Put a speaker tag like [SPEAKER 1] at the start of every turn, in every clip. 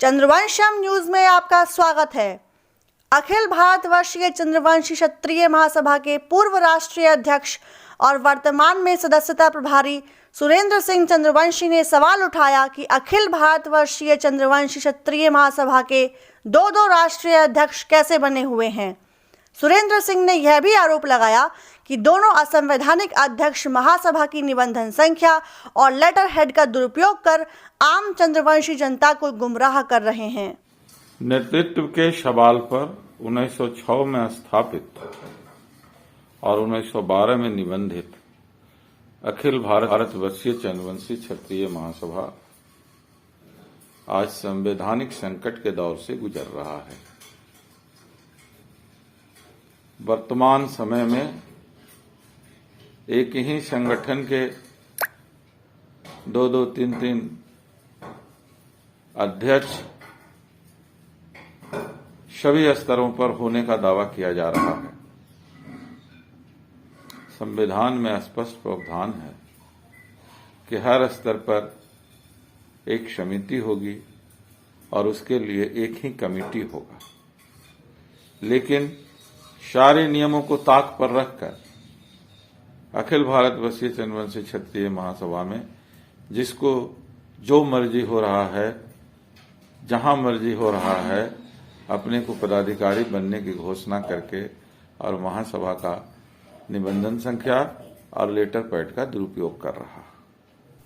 [SPEAKER 1] चंद्रवंशम news में आपका स्वागत है। अखिल भारतवर्षीय चंद्रवंशी क्षत्रिय महासभा के पूर्व राष्ट्रीय अध्यक्ष और वर्तमान में सदस्यता प्रभारी सुरेंद्र सिंह चंद्रवंशी ने सवाल उठाया कि अखिल भारतवर्षीय चंद्रवंशी क्षत्रिय महासभा के दो राष्ट्रीय अध्यक्ष कैसे बने हुए हैं। सुरेंद्र सिंह ने यह भी आरोप लगाया कि दोनों असंवैधानिक अध्यक्ष महासभा की निबंधन संख्या और लेटर हेड का दुरुपयोग कर आम चंद्रवंशी जनता को गुमराह कर रहे हैं।
[SPEAKER 2] नेतृत्व के सवाल पर 1906 में स्थापित और 1912 में निबंधित अखिल भारतवर्षीय चंद्रवंशी क्षत्रिय महासभा आज संवैधानिक संकट के दौर से गुजर रहा है। वर्तमान समय में एक ही संगठन के दो तीन अध्यक्ष सभी स्तरों पर होने का दावा किया जा रहा है। संविधान में स्पष्ट प्रावधान है कि हर स्तर पर एक समिति होगी और उसके लिए एक ही कमेटी होगा, लेकिन सारे नियमों को ताक पर रखकर अखिल भारतवर्षीय चंद्रवंशी क्षत्रिय महासभा में जिसको जो मर्जी हो रहा है, जहां मर्जी हो रहा है, अपने को पदाधिकारी बनने की घोषणा करके और महासभा का निबंधन संख्या और लेटर पैड का दुरुपयोग कर रहा है।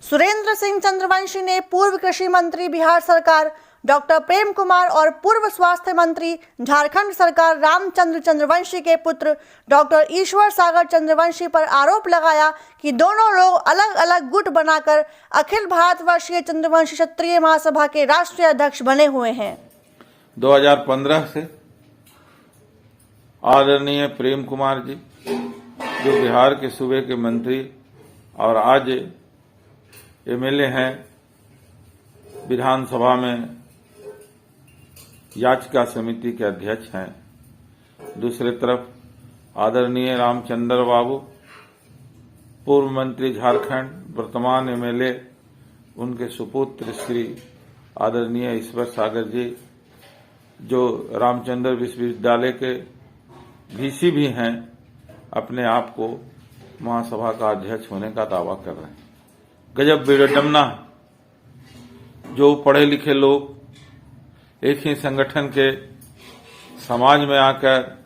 [SPEAKER 1] सुरेंद्र सिंह चंद्रवंशी ने पूर्व कृषि मंत्री बिहार सरकार डॉक्टर प्रेम कुमार और पूर्व स्वास्थ्य मंत्री झारखंड सरकार रामचंद्र चंद्रवंशी के पुत्र डॉक्टर ईश्वर सागर चंद्रवंशी पर आरोप लगाया कि दोनों लोग अलग अलग गुट बनाकर अखिल भारतवर्षीय चंद्रवंशी क्षत्रिय महासभा के राष्ट्रीय अध्यक्ष बने हुए हैं।
[SPEAKER 2] 2015 से आदरणीय प्रेम कुमार जी जो बिहार के सूबे के मंत्री और आज एमएलए हैं, विधानसभा में याचिका समिति के अध्यक्ष हैं। दूसरी तरफ आदरणीय रामचंद्र बाबू पूर्व मंत्री झारखंड, वर्तमान एमएलए, उनके सुपुत्र श्री आदरणीय ईश्वर सागर जी जो रामचंद्र विश्वविद्यालय के वीसी भी हैं, अपने आप को महासभा का अध्यक्ष होने का दावा कर रहे हैं। गजब विडंबना, जो पढ़े लिखे लोग एक ही संगठन के समाज में आकर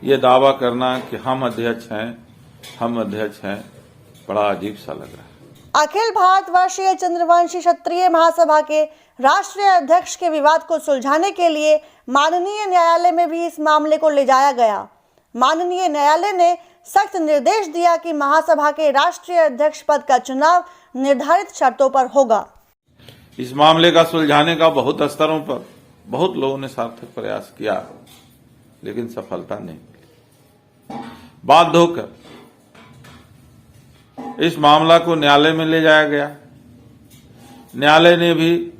[SPEAKER 2] ये दावा करना कि हम अध्यक्ष हैं, बड़ा अजीब सा लग रहा है।
[SPEAKER 1] अखिल भारतवर्षीय चंद्रवंशी क्षत्रिय महासभा के राष्ट्रीय अध्यक्ष के विवाद को सुलझाने के लिए माननीय न्यायालय में भी इस मामले को ले जाया गया। माननीय न्यायालय ने सख्त निर्देश दिया कि महासभा के राष्ट्रीय अध्यक्ष पद का चुनाव निर्धारित शर्तों पर होगा।
[SPEAKER 2] इस मामले का सुलझाने का बहुत स्तरों पर बहुत लोगों ने सार्थक प्रयास किया, लेकिन सफलता नहीं मिली। बाध्य होकर इस मामला को न्यायालय में ले जाया गया। न्यायालय ने भी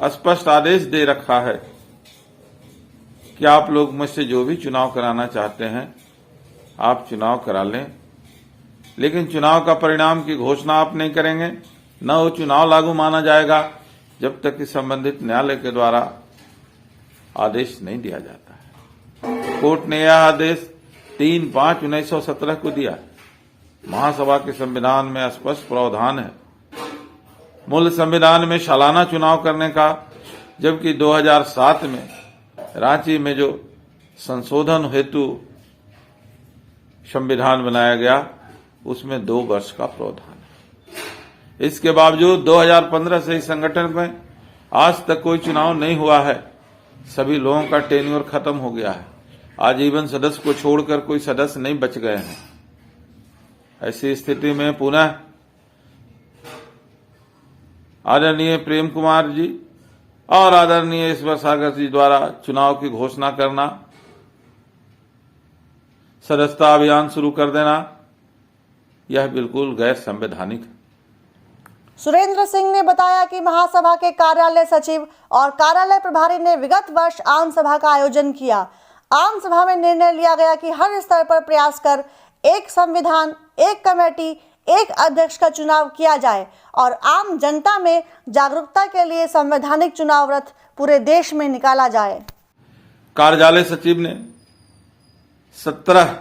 [SPEAKER 2] स्पष्ट आदेश दे रखा है कि आप लोग मुझसे जो भी चुनाव कराना चाहते हैं आप चुनाव करा लें, लेकिन चुनाव का परिणाम की घोषणा आप नहीं करेंगे, न वो चुनाव लागू माना जाएगा जब तक कि संबंधित न्यायालय के द्वारा आदेश नहीं दिया जाता है। कोर्ट ने यह आदेश 3/5/1917 को दिया। महासभा के संविधान में स्पष्ट प्रावधान है मूल संविधान में सालाना चुनाव करने का, जबकि 2007 में रांची में जो संशोधन हेतु संविधान बनाया गया उसमें 2 वर्ष का प्रावधान है। इसके बावजूद 2015 से इस संगठन में आज तक कोई चुनाव नहीं हुआ है। सभी लोगों का टेन्योर खत्म हो गया है। आजीवन सदस्य को छोड़कर कोई सदस्य नहीं बच गए हैं। ऐसी स्थिति में पुनः आदरणीय प्रेम कुमार जी और आदरणीय ईश्वर सागर जी द्वारा चुनाव की घोषणा करना, सदस्यता अभियान शुरू कर देना, यह बिल्कुल गैर संवैधानिक है।
[SPEAKER 1] सुरेंद्र सिंह ने बताया कि महासभा के कार्यालय सचिव और कार्यालय प्रभारी ने विगत वर्ष आम सभा का आयोजन किया। आम सभा में निर्णय लिया गया कि हर स्तर पर प्रयास कर एक संविधान, एक कमेटी, एक अध्यक्ष का चुनाव किया जाए और आम जनता में जागरूकता के लिए संवैधानिक चुनाव रथ पूरे देश में निकाला जाए।
[SPEAKER 2] कार्यालय सचिव ने 17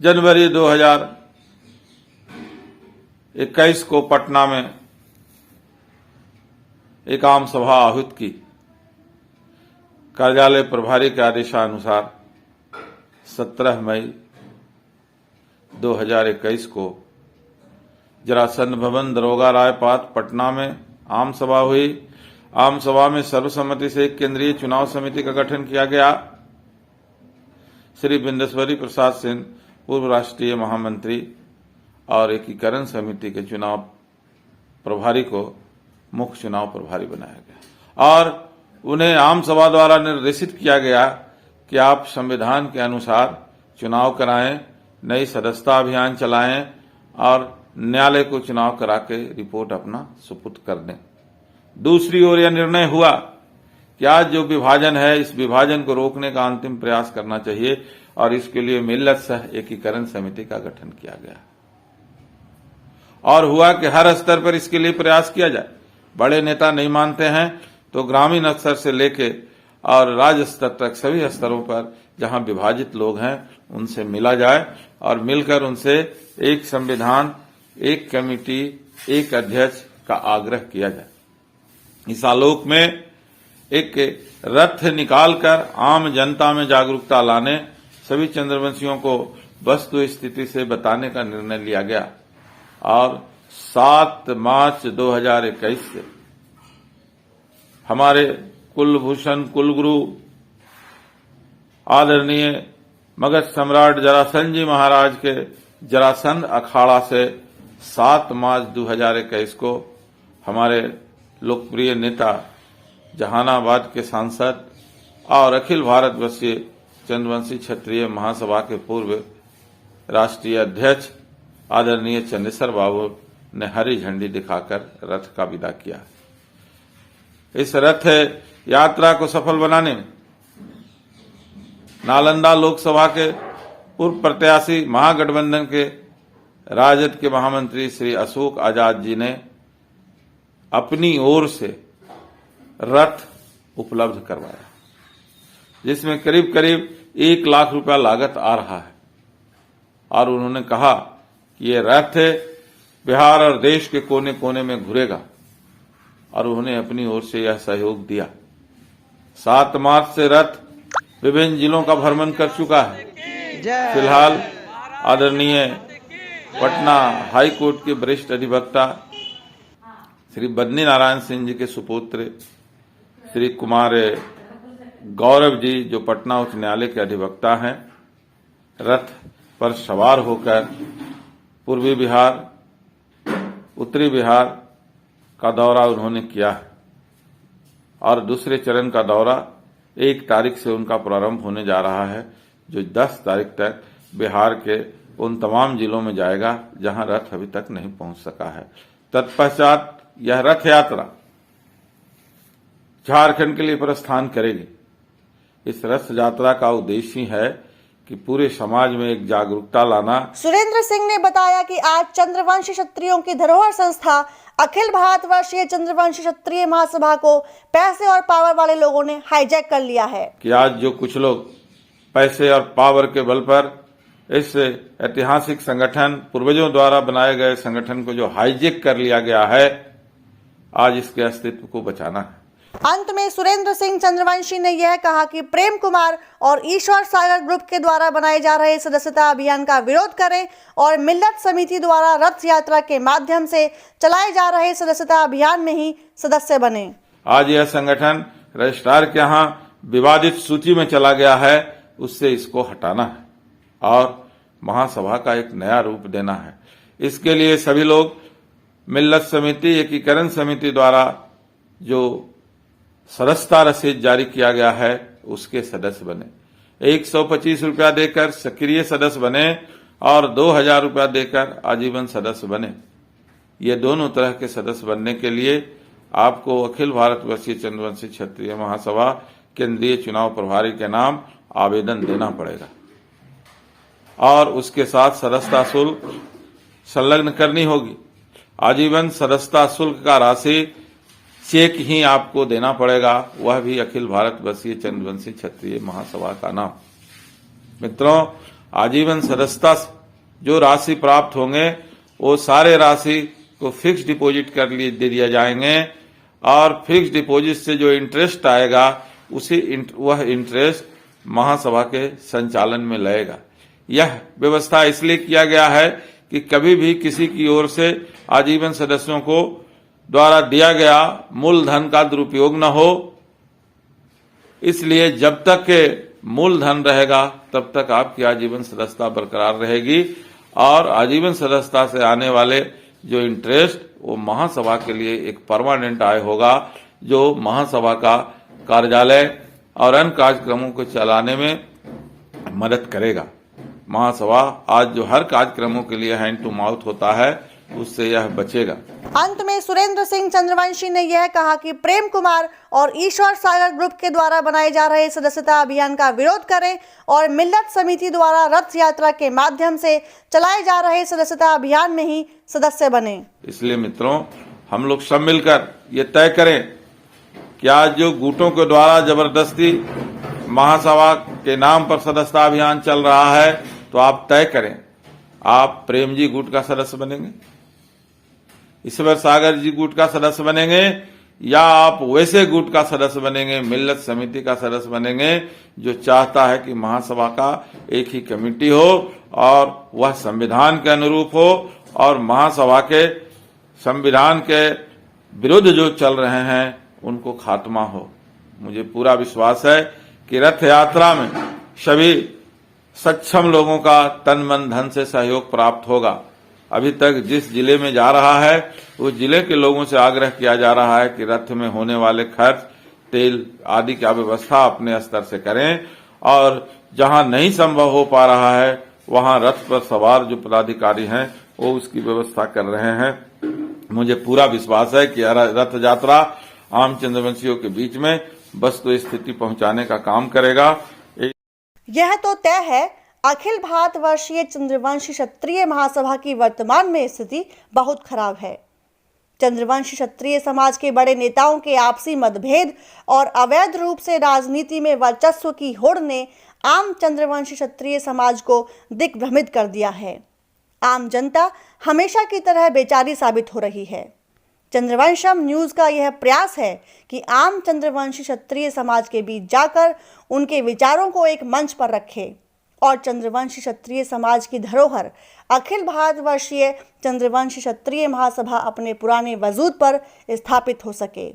[SPEAKER 2] जनवरी 2021 को पटना में एक आम सभा आहूत की। कार्यालय प्रभारी के आदेशानुसार 17 मई 2021 को जरासंध भवन दरोगा रायपाट पटना में आम सभा हुई। आम सभा में सर्वसम्मति से एक केंद्रीय चुनाव समिति का गठन किया गया। श्री बिंदेश्वरी प्रसाद सिंह पूर्व राष्ट्रीय महामंत्री और एकीकरण समिति के चुनाव प्रभारी को मुख्य चुनाव प्रभारी बनाया गया और उन्हें आम सभा द्वारा निर्देशित किया गया कि आप संविधान के अनुसार चुनाव कराएं, नई सदस्यता अभियान चलाएं और न्यायालय को चुनाव करा के रिपोर्ट अपना सुपुर्द कर दें। दूसरी ओर यह निर्णय हुआ कि आज जो विभाजन है, इस विभाजन को रोकने का अंतिम प्रयास करना चाहिए और इसके लिए मिल्लत सह एकीकरण समिति का गठन किया गया और हुआ कि हर स्तर पर इसके लिए प्रयास किया जाए। बड़े नेता नहीं मानते हैं तो ग्रामीण स्तर से लेके और राज्य स्तर तक सभी स्तरों पर जहां विभाजित लोग हैं उनसे मिला जाए और मिलकर उनसे एक संविधान, एक कमेटी, एक अध्यक्ष का आग्रह किया जाए। इस आलोक में एक रथ निकालकर आम जनता में जागरूकता लाने, सभी चंद्रवंशियों को वस्तु स्थिति से बताने का निर्णय लिया गया और 7 मार्च 2021 से हमारे कुलभूषण कुलगुरु आदरणीय मगध सम्राट जरासंध जी महाराज के जरासंध अखाड़ा से 7 मार्च 2021 को हमारे लोकप्रिय नेता, जहानाबाद के सांसद और अखिल भारतवर्षीय चंद्रवंशी क्षत्रिय महासभा के पूर्व राष्ट्रीय अध्यक्ष आदरणीय चंदेश्वर बाबू ने हरी झंडी दिखाकर रथ का विदा किया। इस रथ यात्रा को सफल बनाने में नालंदा लोकसभा के पूर्व प्रत्याशी महागठबंधन के राजद के महामंत्री श्री अशोक आजाद जी ने अपनी ओर से रथ उपलब्ध करवाया, जिसमें करीब करीब 1 लाख रुपया लागत आ रहा है और उन्होंने कहा कि ये रथ बिहार और देश के कोने कोने में घुरेगा और उन्होंने अपनी ओर से यह सहयोग दिया। 7 मार्च से रथ विभिन्न जिलों का भ्रमण कर चुका है। फिलहाल आदरणीय पटना हाई कोर्ट के वरिष्ठ अधिवक्ता श्री बद्री नारायण सिंह जी के सुपुत्र श्री कुमार गौरव जी, जो पटना उच्च न्यायालय के अधिवक्ता हैं, रथ पर सवार होकर पूर्वी बिहार, उत्तरी बिहार का दौरा उन्होंने किया है और दूसरे चरण का दौरा 1 तारीख से उनका प्रारंभ होने जा रहा है, जो 10 तारीख तक बिहार के उन तमाम जिलों में जाएगा जहां रथ अभी तक नहीं पहुंच सका है। तत्पश्चात यह रथ यात्रा झारखंड के लिए प्रस्थान करेगी। इस रथ यात्रा का उद्देश्य है कि पूरे समाज में एक जागरूकता लाना।
[SPEAKER 1] सुरेंद्र सिंह ने बताया कि आज चंद्रवंशी क्षत्रियों की धरोहर संस्था अखिल भारतवर्षीय चंद्रवंशी क्षत्रिय महासभा को पैसे और पावर वाले लोगों ने हाईजैक कर लिया है
[SPEAKER 2] कि आज जो कुछ लोग पैसे और पावर के बल पर इस ऐतिहासिक संगठन, पूर्वजों द्वारा बनाए गए संगठन को जो हाईजैक कर लिया गया है, आज इसके अस्तित्व को बचाना है।
[SPEAKER 1] अंत में सुरेंद्र सिंह चंद्रवंशी ने यह कहा कि प्रेम कुमार और ईश्वर सागर ग्रुप के द्वारा बनाए जा रहे सदस्यता अभियान का विरोध करें और मिल्लत समिति द्वारा रथ यात्रा के माध्यम से चलाए जा रहे सदस्यता अभियान में ही सदस्य बने।
[SPEAKER 2] आज यह संगठन रजिस्ट्रार के यहाँ विवादित सूची में चला गया है, उससे इसको हटाना है और महासभा का एक नया रूप देना है। इसके लिए सभी लोग मिल्लत समिति, एकीकरण समिति द्वारा जो सदस्यता रसीद जारी किया गया है उसके सदस्य बने। 125 रुपया देकर सक्रिय सदस्य बने और 2000 रुपया देकर आजीवन सदस्य बने। ये दोनों तरह के सदस्य बनने के लिए आपको अखिल भारतवर्षीय चंद्रवंशी क्षत्रिय महासभा केंद्रीय चुनाव प्रभारी के नाम आवेदन देना पड़ेगा और उसके साथ सदस्यता शुल्क संलग्न करनी होगी। आजीवन सदस्यता शुल्क का राशि चेक ही आपको देना पड़ेगा, वह भी अखिल भारतवर्षीय चंद्रवंशी क्षत्रिय महासभा का नाम। मित्रों, आजीवन सदस्यता जो राशि प्राप्त होंगे वो सारे राशि को फिक्स डिपॉजिट कर लिए दे दिया जाएंगे और फिक्स डिपॉजिट से जो इंटरेस्ट आएगा वह इंटरेस्ट महासभा के संचालन में लगेगा। यह व्यवस्था इसलिए किया गया है कि कभी भी किसी की ओर से आजीवन सदस्यों को द्वारा दिया गया मूलधन का दुरुपयोग न हो। इसलिए जब तक के मूलधन रहेगा तब तक आपकी आजीवन सदस्यता बरकरार रहेगी और आजीवन सदस्यता से आने वाले जो इंटरेस्ट वो महासभा के लिए एक परमानेंट आय होगा, जो महासभा का कार्यालय और अन्य कार्यक्रमों को चलाने में मदद करेगा। महासभा आज जो हर कार्यक्रमों के लिए हैंड टू माउथ होता है उससे यह बचेगा।
[SPEAKER 1] अंत में सुरेंद्र सिंह चंद्रवंशी ने यह कहा कि प्रेम कुमार और ईश्वर सागर ग्रुप के द्वारा बनाए जा रहे सदस्यता अभियान का विरोध करें और मिल्लत समिति द्वारा रथ यात्रा के माध्यम से चलाए जा रहे सदस्यता अभियान में ही सदस्य बने।
[SPEAKER 2] इसलिए मित्रों, हम लोग सब मिलकर ये तय करें कि आज जो गुटों के द्वारा जबरदस्ती महासभा के नाम पर सदस्यता अभियान चल रहा है, तो आप तय करें, आप प्रेम जी गुट का सदस्य बनेंगे, ईश्वर सागर जी गुट का सदस्य बनेंगे, या आप वैसे गुट का सदस्य बनेंगे, मिल्लत समिति का सदस्य बनेंगे जो चाहता है कि महासभा का एक ही कमेटी हो और वह संविधान के अनुरूप हो और महासभा के संविधान के विरुद्ध जो चल रहे हैं उनको खात्मा हो। मुझे पूरा विश्वास है कि रथ यात्रा में सभी सक्षम लोगों का तन मन धन से सहयोग प्राप्त होगा। अभी तक जिस जिले में जा रहा है उस जिले के लोगों से आग्रह किया जा रहा है कि रथ में होने वाले खर्च, तेल आदि की व्यवस्था अपने स्तर से करें और जहां नहीं संभव हो पा रहा है वहां रथ पर सवार जो पदाधिकारी हैं वो उसकी व्यवस्था कर रहे हैं। मुझे पूरा विश्वास है कि रथ यात्रा आम चंद्रवंशियों के बीच में वस्तु स्थिति पहुंचाने का काम करेगा।
[SPEAKER 1] यह तो तय है, अखिल भारतवर्षीय चंद्रवंशी क्षत्रिय महासभा की वर्तमान में स्थिति बहुत खराब है। चंद्रवंशी क्षत्रिय समाज के बड़े नेताओं के आपसी मतभेद और अवैध रूप से राजनीति में वर्चस्व की होड़ ने आम चंद्रवंशी क्षत्रिय समाज को दिग्भ्रमित कर दिया है। आम जनता हमेशा की तरह बेचारी साबित हो रही है। चंद्रवंशम न्यूज का यह प्रयास है कि आम चंद्रवंशी क्षत्रिय समाज के बीच जाकर उनके विचारों को एक मंच पर रखे और चंद्रवंशी क्षत्रिय समाज की धरोहर अखिल भारतवर्षीय चंद्रवंशी क्षत्रिय महासभा अपने पुराने वजूद पर स्थापित हो सके।